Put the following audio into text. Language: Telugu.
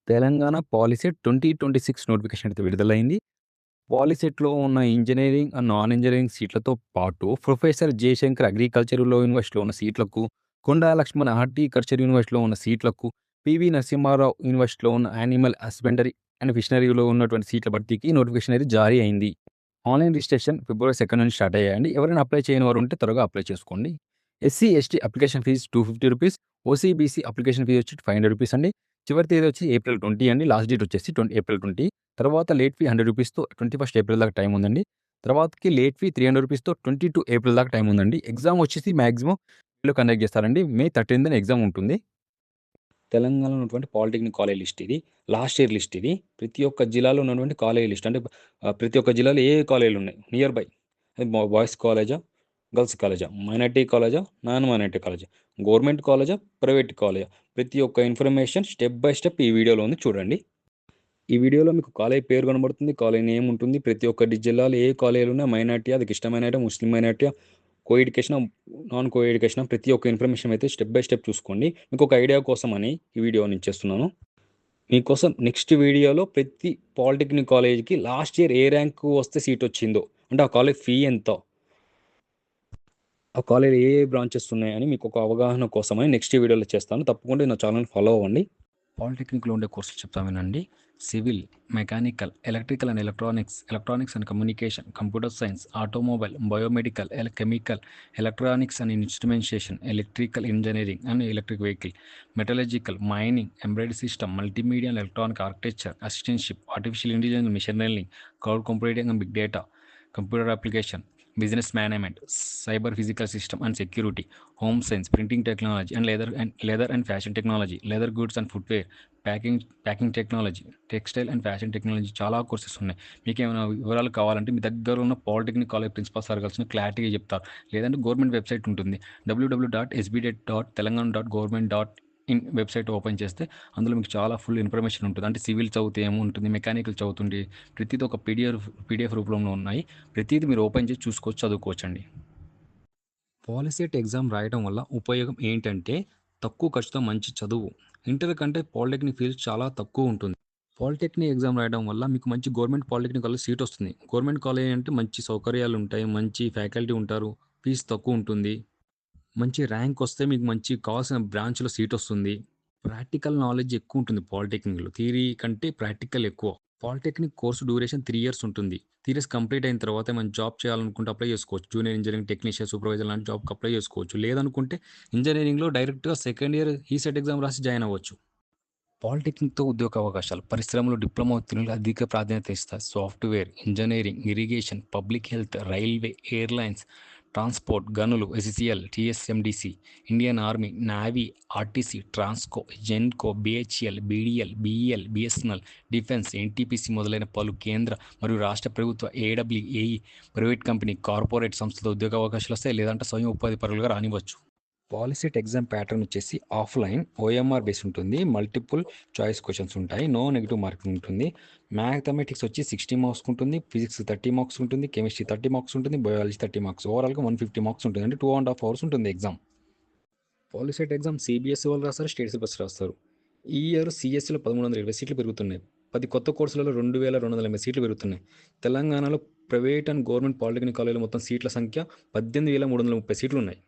తెలంగాణ పాలిసెట్ 2026 నోటిఫికేషన్ అయితే విడుదలైంది. పాలిసెట్‌లో ఉన్న ఇంజినీరింగ్ అండ్ నాన్ ఇంజినీరింగ్ సీట్లతో పాటు ప్రొఫెసర్ జయశంకర్ అగ్రికల్చరల్ యూనివర్సిటీలో ఉన్న సీట్లకు, కొండా లక్ష్మణ్ హార్టికల్చర్ యూనివర్సిటీలో ఉన్న సీట్లకు, పివి నరసింహారావు యూనివర్సిటీలో ఉన్న యానిమల్ హస్బెండరీ అండ్ ఫిషనరీలో ఉన్నటువంటి సీట్ల భర్తీకి నోటిఫికేషన్ అయితే జారీ అయింది. ఆన్‌లైన్ రిజిస్ట్రేషన్ ఫిబ్రవరి 2 నుంచి స్టార్ట్ అయ్యాయండి. ఎవరైనా అప్లై చేయని వారు ఉంటే త్వరగా అప్లై చేసుకోండి. ఎస్సీ, ఎస్టీ అప్లికేషన్ ఫీజ్ రూ. 250, ఓసీ, బీసీ అప్లికేషన్ ఫీజ్ వచ్చి రూ. 500 అండి. చివరి తేదీ వచ్చి ఏప్రిల్ 20 అండి. లాస్ట్ డేట్ వచ్చేసి ఏప్రిల్ 20. తర్వాత లేట్ ఫీ రూ. 100తో 21 ఏప్రిల్ దాకా టైం ఉందండి. తర్వాతకి లేట్ ఫీ రూ. 300తో 22 ఏప్రిల్ దాకా టైం ఉందండి. ఎగ్జామ్ వచ్చేసి మాక్సిమం మేలో కండక్ట్ చేస్తారండి. మే 13న ఎగ్జామ్ ఉంటుంది. తెలంగాణలో ఉన్నటువంటి పాలిటెక్నిక్ కాలేజ్ లిస్ట్ ఇది. లాస్ట్ ఇయర్ లిస్ట్ ఇది. ప్రతి ఒక్క జిల్లాలో ఉన్నటువంటి కాలేజ్ లిస్ట్. అంటే ప్రతి ఒక్క జిల్లాలో ఏ కాలేజీలు ఉన్నాయి నియర్ బై. బాయ్స్ కాలేజా, గర్ల్స్ కాలేజా, మైనారిటీ కాలేజా, నాన్ మైనారిటీ కాలేజా, గవర్నమెంట్ కాలేజా, ప్రైవేట్ కాలేజా, ప్రతి ఒక్క ఇన్ఫర్మేషన్ స్టెప్ బై స్టెప్ ఈ వీడియోలో ఉంది చూడండి. ఈ వీడియోలో మీకు కాలేజ్ పేరు కనబడుతుంది. కాలేజ్ నేమ్ ఉంటుంది. ప్రతి ఒక్క జిల్లాలో ఏ కాలేజీలు ఉన్నాయి, మైనారిటీయా, అది ఇష్టమైనటా, ముస్లిం మైనారిటీయా, కో ఎడ్యుకేషనా, నాన్ కో ఎడ్యుకేషనా, ప్రతి ఒక్క ఇన్ఫర్మేషన్ అయితే స్టెప్ బై స్టెప్ చూసుకోండి. మీకు ఒక ఐడియా కోసమని ఈ వీడియో నేను చేస్తున్నాను. మీకోసం నెక్స్ట్ వీడియోలో ప్రతి పాలిటెక్నిక్ కాలేజ్‌కి లాస్ట్ ఇయర్ ఏ ర్యాంక్ వస్తే సీట్ వచ్చిందో, అంటే ఆ కాలేజ్ ఫీ ఎంతో, ఆ కాలేజ్‌లో ఏ బ్రాంచెస్ ఉన్నాయని మీకు ఒక అవగాహన కోసమని నెక్స్ట్ వీడియోలో చేస్తాను. తప్పకుండా నా ఛానల్‌ని ఫాలో అవ్వండి. పాలిటెక్నిక్‌లో ఉండే కోర్సులు చెప్తా వినండి. Civil, mechanical, electrical and electronics, electronics and communication, computer science, automobile, biomedical, chemical, electronics and instrumentation, electrical engineering and electric vehicle, metallurgical, mining, embedded system, multimedia and electronic architecture, assistantship, artificial intelligence, machine learning, cloud computing and big data, computer application, business management, cyber physical system and security, home science, printing technology and leather and fashion technology, leather goods and footwear, packing technology, textile and fashion technology, చాలా కోర్సెస్ ఉన్నాయి. మీకేమైనా వివరాలు కావాలంటే మీ దగ్గర ఉన్న పాలిటెక్నిక్ కాలేజ్ ప్రిన్సిపల్ సార్ కలిసిన క్లారిటీగా చెప్తారు. లేదంటే గవర్నమెంట్ వెబ్సైట్ ఉంటుంది. www.sbdet.telangan.government.in వెబ్సైట్ ఓపెన్ చేస్తే అందులో మీకు చాలా ఫుల్ ఇన్ఫర్మేషన్ ఉంటుంది. అంటే సివిల్ చదివితే ఏముంటుంది, మెకానికల్ చదువుతుంటే ప్రతిది ఒక పీడిఎఫ్ రూపంలో ఉన్నాయి. ప్రతిది మీరు ఓపెన్ చేసి చూసుకోవచ్చు, చదువుకోవచ్చండి. పాలిసెట్ ఎగ్జామ్ రాయడం వల్ల ఉపయోగం ఏంటంటే తక్కువ ఖర్చుతో మంచి చదువు. ఇంటర్ కంటే పాలిటెక్నిక్ ఫీజు చాలా తక్కువ ఉంటుంది. పాలిటెక్నిక్ ఎగ్జామ్ రాయడం వల్ల మీకు మంచి గవర్నమెంట్ పాలిటెక్నిక్ కాలేజ్ సీట్ వస్తుంది. గవర్నమెంట్ కాలేజ్ అంటే మంచి సౌకర్యాలు ఉంటాయి, మంచి ఫ్యాకల్టీ ఉంటారు, ఫీజు తక్కువ ఉంటుంది. మంచి ర్యాంక్ వస్తే మీకు మంచి కావాల్సిన బ్రాంచ్‌లో సీట్ వస్తుంది. ప్రాక్టికల్ నాలెడ్జ్ ఎక్కువ ఉంటుంది పాలిటెక్నిక్‌లో. థియరీ కంటే ప్రాక్టికల్ ఎక్కువ. పాలిటెక్నిక్ కోర్స్ డ్యూరేషన్ 3 ఇయర్స్ ఉంటుంది. 3 ఇయర్స్ కంప్లీట్ అయిన తర్వాత మనం జాబ్ చేయాలనుకుంటే అప్లై చేసుకోవచ్చు. జూనియర్ ఇంజినీరింగ్ టెక్నీషియన్, సూపర్వైజర్ లాంటి జాబ్‌కి అప్లై చేసుకోవచ్చు. లేదనుకుంటే ఇంజినీరింగ్‌లో డైరెక్ట్‌గా సెకండ్ ఇయర్ ఈసెట్ ఎగ్జామ్ రాసి జాయిన్ అవ్వచ్చు. పాలిటెక్నిక్‌తో ఉద్యోగ అవకాశాలు. పరిశ్రమలో డిప్లొమా ఉత్తీర్ణులకు అధిక ప్రాధాన్యత ఇస్తారు. Software, engineering, irrigation, public health, railway, airlines, transport, గనులు, HCL, TSMDC, Indian army, navy, RTC, Transco, Genco, BHEL, BDL, BEL, BSNL, defence, NTPC మొదలైన పలు కేంద్ర మరియు రాష్ట్ర ప్రభుత్వ ఏడబ్ల్యూఏఈ ప్రైవేట్ కంపెనీ, కార్పొరేట్ సంస్థలతో ఉద్యోగ అవకాశాలు వస్తాయి. లేదంటే స్వయం ఉపాధి పరులుగా రానివ్వచ్చు. పాలిసెట్ ఎగ్జామ్ ప్యాటర్న్ వచ్చేసి ఆఫ్‌లైన్ ఓఎంఆర్ బేస్ ఉంటుంది. మల్టిపుల్ చాయిస్ క్వెషన్స్ ఉంటాయి. నో నెగెటివ్ మార్కింగ్ ఉంటుంది. మ్యాథమెటిక్స్ వచ్చి 60 మార్క్స్ ఉంటుంది. ఫిజిక్స్ 30 మార్క్స్ ఉంటుంది. కెమిస్ట్రీ 30 మార్క్స్ ఉంటుంది. Biology 30 marks. ఓవరాల్‌గా 150 మార్క్స్ ఉంటుంది. అంటే 2½ అవర్స్ ఉంటుంది ఎగ్జామ్. పాలిసెట్ ఎగ్జామ్ సీబీఎస్ఈ వాళ్ళు రాస్తారు. స్టేట్ సిలబస్ రాస్తారు. ఈ ఇయర్ సీఎస్ఈలో 1320 సీట్లు పెరుగుతున్నాయి. 10 కొత్త కోర్సులలో 2280 సీట్లు పెరుగుతున్నాయి. తెలంగాణలో ప్రైవేట్ అండ్ గవర్నమెంట్ పాలిటెక్నిక్ కాలేజీలో మొత్తం సీట్ల సంఖ్య 18,330 సీట్లు ఉన్నాయి.